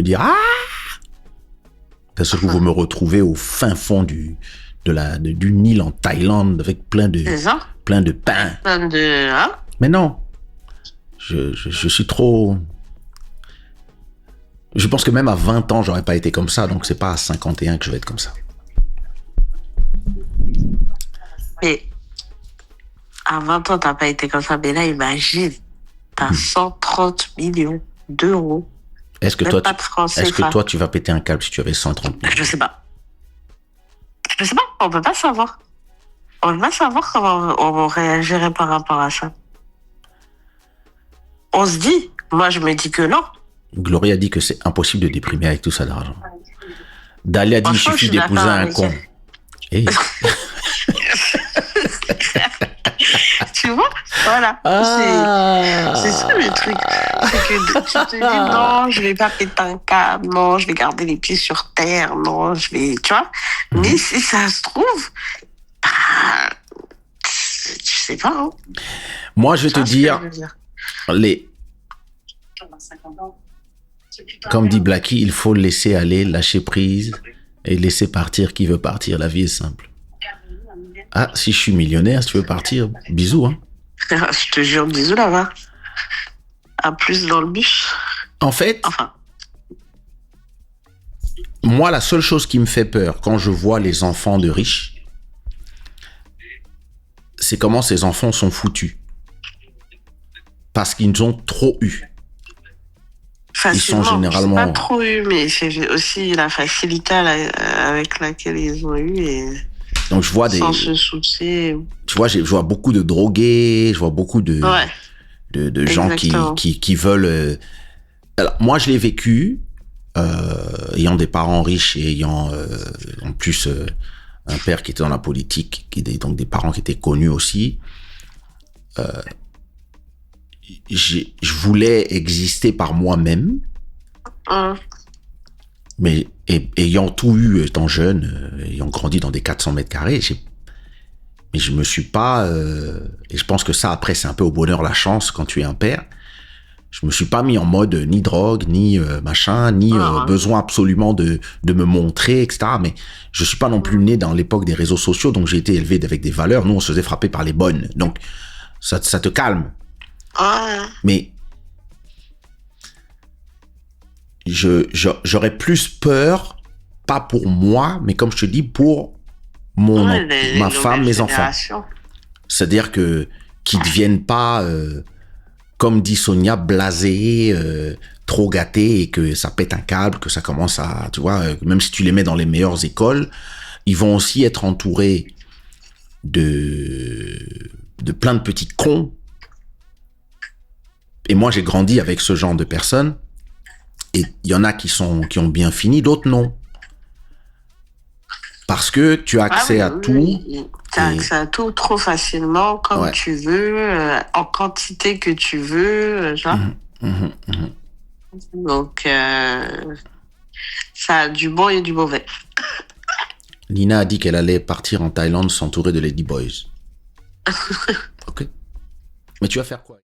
me dire ah. D'un seul coup, vous me retrouvez au fin fond du Nil en Thaïlande avec plein de pain. Plein de hein? Mais non, je suis trop. Je pense que même à 20 ans, j'aurais pas été comme ça, donc c'est pas à 51 que je vais être comme ça. Mais à 20 ans, t'as pas été comme ça. Mais là, imagine, t'as 130 millions d'euros. Est-ce que toi, tu vas péter un câble si tu avais 130 millions? Je sais pas. On peut pas savoir. On peut pas savoir comment on réagirait par rapport à ça. On se dit, moi je me dis que non. Gloria dit que c'est impossible de déprimer avec tout ça d'argent. Dalia dit il suffit d'épouser un con. Hey. Tu vois, voilà. C'est ça le truc. C'est que tu te dis non, je vais pas péter un câble, non, je vais garder les pieds sur terre, non, je vais, tu vois. Mais si ça se trouve, je sais pas. Hein. Moi, je vais te dire, comme dit Blackie, il faut laisser aller, lâcher prise et laisser partir qui veut partir. La vie est simple. Ah, si je suis millionnaire, si tu veux partir, bisous. Hein. Je te jure, bisous là-bas. À plus dans le bus. En fait, moi, la seule chose qui me fait peur quand je vois les enfants de riches, c'est comment ces enfants sont foutus. Parce qu'ils ont trop eu. Facilement, ils sont généralement... pas trop eu, mais c'est aussi la facilité avec laquelle ils ont eu et... Donc je vois sans se soucier. Tu vois, je vois beaucoup de drogués, je vois beaucoup de gens qui veulent... Alors, moi, je l'ai vécu, ayant des parents riches et ayant en plus un père qui était dans la politique, donc des parents qui étaient connus aussi. Je voulais exister par moi-même, mais ayant tout eu étant jeune, ayant grandi dans des 400 mètres carrés, mais je me suis pas... et je pense que ça, après, c'est un peu au bonheur la chance quand tu es un père. Je me suis pas mis en mode ni drogue, ni machin, ni besoin absolument de me montrer, etc. Mais je suis pas non plus né dans l'époque des réseaux sociaux, donc j'ai été élevé avec des valeurs. Nous, on se faisait frapper par les bonnes. Donc, ça te calme. Mais j'aurais plus peur, pas pour moi, mais comme je te dis, pour ma femme, mes enfants. C'est-à-dire qu'ils ne deviennent pas, comme dit Sonia, blasés, trop gâtés et que ça pète un câble, que ça commence à, tu vois, même si tu les mets dans les meilleures écoles, ils vont aussi être entourés de plein de petits cons. Et moi, j'ai grandi avec ce genre de personnes. Et il y en a qui ont bien fini, d'autres non. Parce que tu as accès à tout. Tu as accès à tout trop facilement, comme tu veux, en quantité que tu veux. Genre. Donc, ça a du bon et du mauvais. Nina a dit qu'elle allait partir en Thaïlande s'entourer de ladyboys. Ok. Mais tu vas faire quoi?